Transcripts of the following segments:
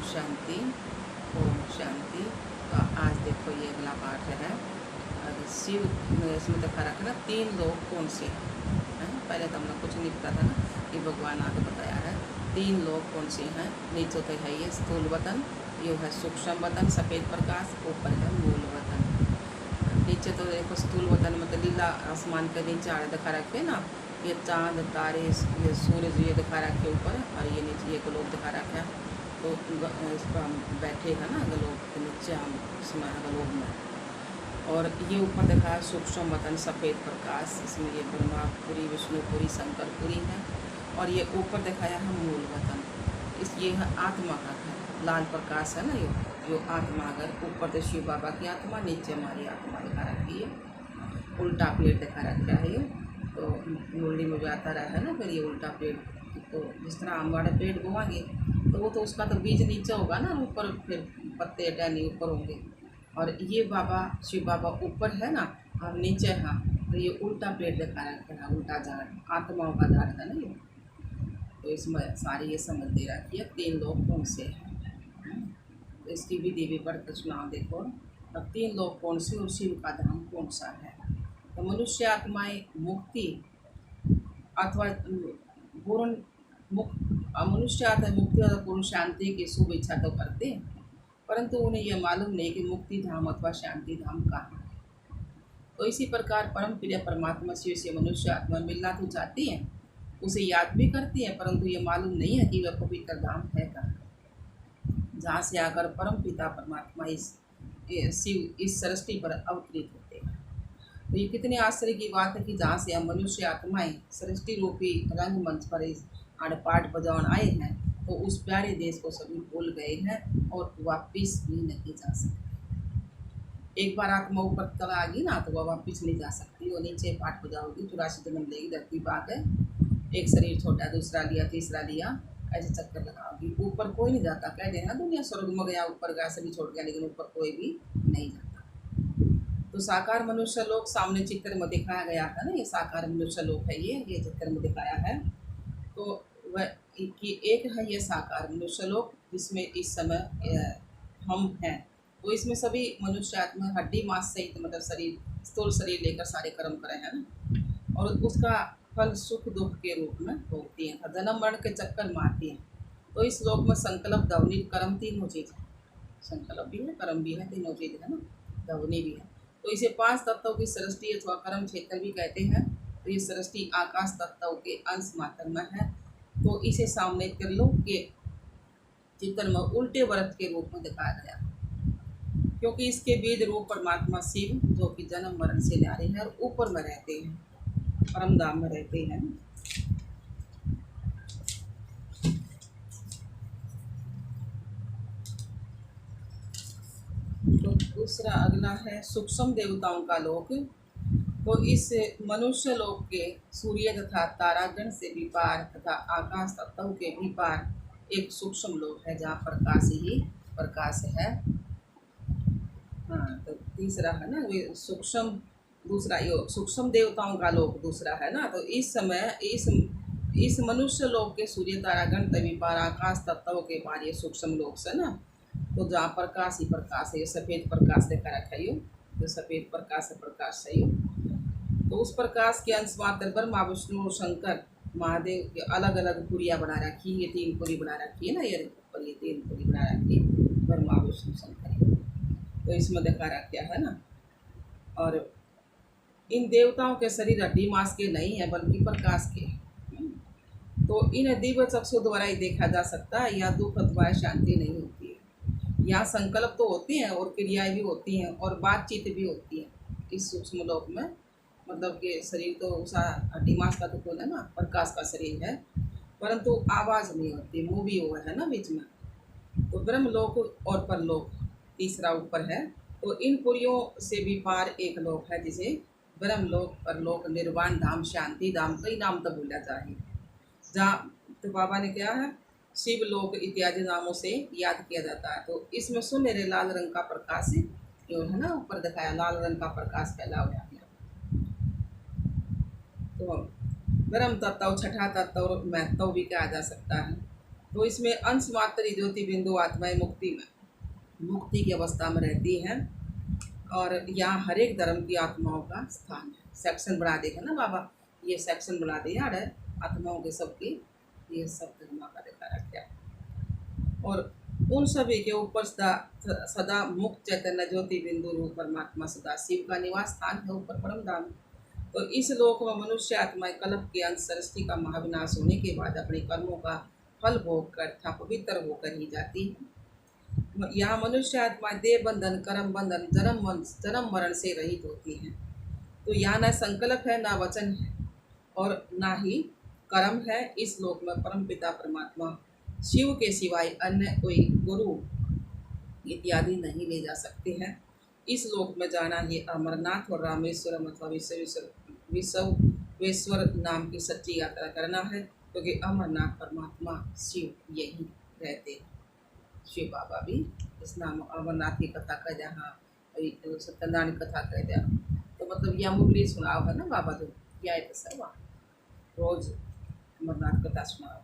शांति। ओम शांति। तो आज देखो ये अगला पाठ है। शिव इसमें देखा रखा ना 3 लोग कौन से हैं। पहले तो हमने कुछ नहीं पता था ना, ये भगवान आगे बताया है 3 लोग कौन से हैं। नीचे तो है ये स्थूल वतन, ये है सूक्ष्म वतन सफ़ेद प्रकाश, ऊपर है मूल वतन। नीचे तो देखो स्थूल वतन मतलब लीला आसमान के नीचे आड़े दिखा रखे ना, ये चांद तारे ये सूरज ये दिखा रखे ऊपर, और ये नीचे ये लोग दिखा रखे हैं। तो इस पर हम बैठे हैं ना गलोब के नीचे, हम इसमें गलोब में। और ये ऊपर देखा है सूक्ष्म वतन सफ़ेद प्रकाश, इसमें ये ब्रह्मापुरी विष्णुपुरी शंकरपुरी है। और ये ऊपर दिखाया है मूल वतन, इस ये है आत्मा का है, लाल प्रकाश है ना ये आत्मा। अगर ऊपर तो शिव बाबा की आत्मा, नीचे हमारी आत्मा दिखा रखी है। उल्टा प्लेट दिखा रखा है ये, तो मुरली में जाता रहा है ना, फिर ये उल्टा प्लेट। तो जिस तरह हम बड़े पेड़ बोवाएंगे तो वो तो उसका तो बीज नीचे होगा ना, ऊपर फिर पत्ते टहनी ऊपर होंगे। और ये बाबा शिव बाबा ऊपर है ना और नीचे है, तो ये उल्टा प्लेट दिखा रखा है, उल्टा झाड़ आत्माओं का झाड़ है ना ये। तो इसमें सारी ये समझ दे रखी है 3 लोग कौन से हैं। तो इसकी भी देवी पर चुनाव देखो। अब 3 लोग कौन से और शिव का धाम कौन सा है। तो मनुष्य आत्माएं मुक्ति अथवा पूर्ण मनुष्य आत्मा मुक्ति और पूर्ण शांति की शुभ इच्छा तो करते हैं, परंतु उन्हें यह मालूम नहीं कि मुक्ति धाम अथवा शांति धाम कहाँ है। तो इसी प्रकार परम प्रिय परमात्मा शिव से मनुष्य आत्मा मिलना तो चाहती है, उसे याद भी करती है, परंतु ये मालूम नहीं है कि वह पवित्र धाम है कहाँ, जहाँ से आकर परम पिता परमात्मा इस शिव इस सृष्टि पर अवतरित होते हैं। तो ये कितने आश्चर्य की बात है कि जहाँ से हम मनुष्य आत्माएं सृष्टि रूपी रंगमंच पर इस आड़पाट बजावन आए हैं, तो उस प्यारे देश को सभी भूल गए हैं और वापिस भी नहीं जा सकते। एक बार आत्मा ऊपर तक आ गई ना, तो वह वापिस नहीं जा सकती। वो नीचे पाठ बजाओगी 84 जन्म लेगी, धरती बात है। एक शरीर छोटा, दूसरा लिया, तीसरा लिया, ऐसे चक्कर लगाओगी। ऊपर कोई नहीं जाता, कह देना दुनिया स्वर्ग में गया, ऊपर गया, सभी छोड़ गया, लेकिन ऊपर कोई भी नहीं जाता। तो साकार मनुष्य लोक सामने चित्र में दिखाया गया है ना, ये साकार मनुष्य लोक है, ये चित्र में दिखाया है। तो वह कि एक है ये साकार मनुष्य लोक, जिसमें इस समय हम हैं। तो इसमें सभी मनुष्य आत्मा हड्डी मांस सहित मतलब शरीर स्थूल शरीर लेकर सारे कर्म करे हैं ना, और उसका फल सुख दुख के रूप में भोगती हैं, जन्म मरण के चक्कर मारती हैं। तो इस लोक में संकल्प ध्वनि कर्म तीनों चीज़ है, संकल्प भी है कर्म भी है, तीनों चीज़ है ना, ध्वनि भी है। तो इसे 5 तत्वों की सृष्टि अथवा कर्म क्षेत्र भी कहते हैं। तो ये सृष्टि आकाश तत्वों के अंश मात्र में है। तो इसे सामने त्रिलोक के चित्र में उल्टे व्रत के रूप में दिखाया गया, क्योंकि इसके बीज रूप परमात्मा शिव जो कि जन्म मरण से न्यारे हैं और ऊपर में रहते हैं, परम धाम में रहते हैं। तो दूसरा अगला है सूक्ष्म देवताओं का लोक। तो इस मनुष्य लोक के सूर्य तथा तारागण से भी पार तथा आकाश तत्वों के भी पार एक सूक्ष्म लोक है, जहाँ प्रकाश ही प्रकाश है। हाँ, तो तीसरा है ना ये सूक्ष्म, दूसरा ये सूक्ष्म देवताओं का लोक दूसरा है ना। तो इस समय इस मनुष्य लोक के सूर्य तारागण तभी पार आकाश तत्वों के पार ये सूक्ष्म लोक से ना। तो जहाँ प्रकाश ही प्रकाश है, ये सफ़ेद प्रकाश देखा रखा है, जो सफ़ेद प्रकाश है, प्रकाश सही। तो उस प्रकाश के अंश मात्र ब्रह्मा विष्णु और शंकर महादेव के अलग अलग पुरियाँ बना रखी, ये 3 पुरी बना रखी है ना, ये ऊपर ये 3 पुरी बना रखी है, ब्रह्मा विष्णु शंकर। तो इसमें देखा रखा है ना। और इन देवताओं के शरीर हड्डी मांस के नहीं है, बल्कि प्रकाश के। तो इन दिव्य चक्षु द्वारा ही देखा जा सकता है, या दुख अथवा शांति नहीं होती है। यहाँ संकल्प तो होते हैं और क्रियाएं भी होती हैं और बातचीत भी होती है इस सूक्ष्म लोक में। मतलब कि शरीर तो उसा हड्डी मांस का तो कौन है ना, प्रकाश का शरीर है, परंतु आवाज़ नहीं होती, मुँह भी हुआ है ना बीच में। तो ब्रह्मलोक और परलोक तीसरा ऊपर है। तो इन पुरियों से भी पार एक लोक है, जिसे ब्रह्मलोक परलोक निर्वाण धाम शांति धाम कई नाम तो भूला जाए, जहाँ तो बाबा ने क्या है शिव लोक इत्यादि नामों से याद किया जाता है। तो इसमें सुनहरे लाल रंग का प्रकाश जो है ना ऊपर दिखाया, लाल रंग का प्रकाश फैला हुआ है। तो ब्रह्म तत्व छठा तत्व महत्व भी कहा जा सकता है। तो इसमें अंश मात्र ज्योति बिंदु आत्माएं मुक्ति की अवस्था में रहती हैं। और यहाँ हर एक धर्म की आत्माओं का स्थान है। सेक्शन बना देगा ना बाबा, ये सेक्शन बना दिया है आत्माओं के सबके, ये सब धर्म का देखा रखा। और उन सभी के ऊपर सदा मुक्त चैतन्य ज्योति बिंदु रूप परमात्मा सदा शिव का निवास स्थान है, ऊपर परम धाम। तो इस लोक में मनुष्य आत्माएं कल्प के अंत सृष्टि का महाविनाश होने के बाद अपने कर्मों का फल भोग कर तथा पवित्र होकर ही जाती है। यहाँ मनुष्य आत्मा देह बंधन, कर्म बंधन, जन्म मरण से रहित होती है। तो यहाँ न संकल्प है, न वचन है और न ही कर्म है। इस लोक में परम पिता परमात्मा शिव के सिवाय अन्य कोई गुरु इत्यादि नहीं ले जा सकते हैं। इस लोक में जाना ही अमरनाथ और रामेश्वरम अथवा विश्वेश्वर नाम की सच्ची यात्रा करना है, क्योंकि अमरनाथ परमात्मा शिव यही रहते हैं। शिव बाबा भी इस नाम अमरनाथ की कथा कह दिया, हाँ सत्यनारायण कथा कह दिया। तो मतलब यह मुरली सुनाओ है ना बाबा, तो क्या है सब रोज अमरनाथ कथा सुनाओ।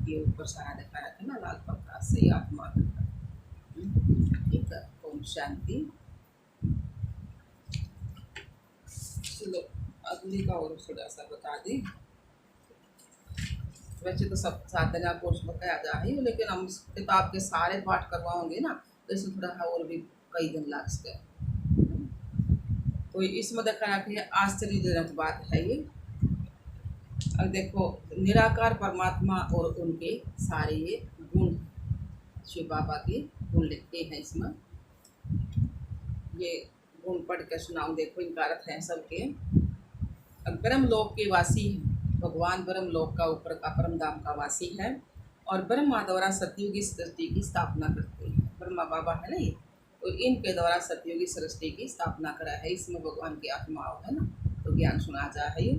ये ऊपर सारा देखा रखे ना लाल प्रकाश से आत्मा का। ठीक है, ओम शांति। चलो अगली का और थोड़ा सा बता दें। वैसे तो सब साधना कोर्स बताया जा रही है, लेकिन हम किताब के सारे पाठ करवाओगे ना तो इसमें थोड़ा और भी कई दिन लग सकते। तो इसमें देखा रखिए आश्चर्यजनक बात है ये। अब देखो निराकार परमात्मा और उनके सारे ये गुण शिव बाबा के गुण लिखते हैं इसमें। ये गुण पढ़ कर सुनाऊं, देखो इनका अर्थ है सबके। ब्रह्म लोक के वासी हैं भगवान, ब्रह्म लोक का ऊपर का परम धाम का वासी है और ब्रह्मा द्वारा सतयुगी सृष्टि की स्थापना करते हैं। ब्रह्मा बाबा है ना ये, तो इनके द्वारा सतयुगी सृष्टि की स्थापना करा है। इसमें भगवान की आत्माओं है ना, तो ज्ञान सुना जा है ये।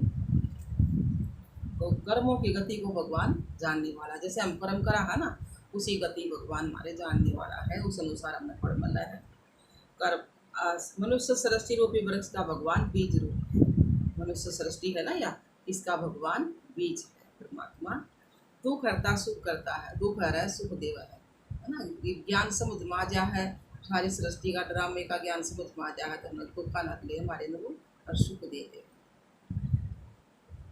तो कर्मों की गति को भगवान जानने वाला, जैसे हम कर्म करा है ना उसी गति भगवान हमारे जानने वाला है, उस अनुसार हमने पढ़ मिला है। कर्म मनुष्य सृष्टि रूपी वृक्ष का भगवान बीज रूप है। मनुष्य सृष्टि है ना, या इसका भगवान बीज है परमात्मा। दुख हरता सुख करता है, दुख हर है सुख देव है ना। ज्ञान समझ में आ जा है, सारी सृष्टि का ड्रामे का ज्ञान समझ में आ जा है, तो दुख का न ले हमारे लोग और सुख दे दे।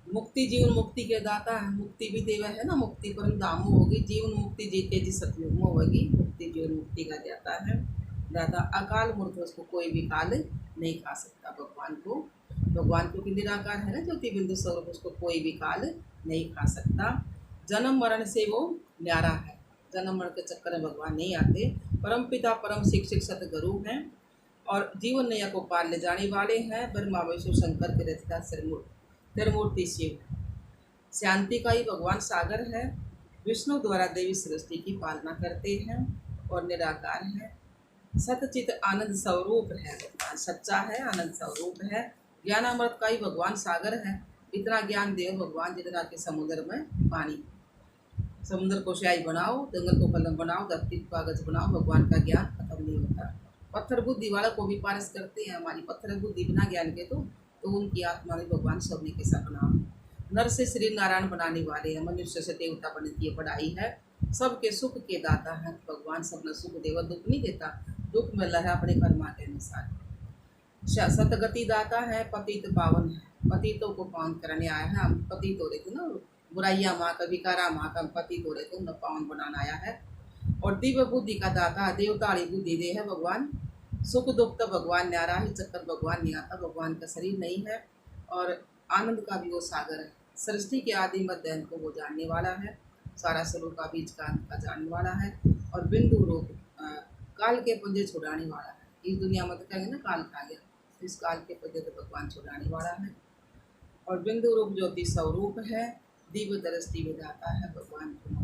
मुक्ति जीवन मुक्ति के दाता है, मुक्ति भी देवा है ना। मुक्ति परम धाम होगी, जीवन मुक्ति जीते जी सतयुग में होगी। मुक्ति जीवन मुक्ति का दाता है दाता। अकाल मूर्त उसको कोई भी काल नहीं खा सकता भगवान को। भगवान क्योंकि निराकार है ना ज्योति बिंदु स्वरूप, उसको कोई भी काल नहीं खा सकता। जन्म मरण से वो न्यारा है, जन्म मरण के चक्कर में भगवान नहीं आते। परम पिता परम शिक्षक सतगुरु हैं और जीवन नैया को पार ले जाने वाले हैं। ब्रह्मा विष्णु शंकर के रचता त्रिमूर्ति शिव। शांति का ही भगवान सागर है। विष्णु द्वारा देवी सृष्टि की पालना करते हैं और निराकार है। सतचित आनंद स्वरूप है भगवान, सच्चा है, आनंद स्वरूप है। ज्ञानामृत का ही भगवान सागर है। इतना ज्ञान दे भगवान जितना कि समुद्र में पानी। समुद्र को स्याही बनाओ, जंगल को कलम बनाओ, धरती को कागज बनाओ, भगवान का ज्ञान खत्म नहीं होता। पत्थर बुद्धि वाला को भी पारस करते हैं। हमारी पत्थर बुद्धि बिना ज्ञान के तो उनकी आत्मा में भगवान सबने के साथ बना। नर से श्री नारायण बनाने वाले हैं, मनुष्य से देवता बनने की पढ़ाई है। सबके सुख के दाता है भगवान, सबने सुख देवा, दुख नहीं देता। दुख में लहरा अपने कर्मा के अनुसार। सतगति दाता है, पतित पावन है, पतितों को पावन करने आया है। हम पतित हो रहे थे ना, बुराइयां माँ का विकारा माँ का पतित हो रहे थे, उन्हें पावन बनाना आया है। और दिव्य बुद्धि का दाता, देवताड़ी बुद्धि दे है भगवान। सुख दुख तो भगवान न्यारा ही, चक्कर भगवान नहीं आता, भगवान का शरीर नहीं है। और आनंद का भी वो सागर है। सृष्टि के आदि मध्य अंत को वो जानने वाला है। सारा स्वरूप का बीज का अंत का जानने वाला है। और बिंदु रूप काल के पंजे छुड़ाने वाला है। इस दुनिया में तो कहेंगे ना काल खा गया, इस काल के पंजे तो भगवान छुड़ाने वाला है। और बिंदु रूप ज्योति स्वरूप है। दिव्य दृष्टि विधाता है भगवान को।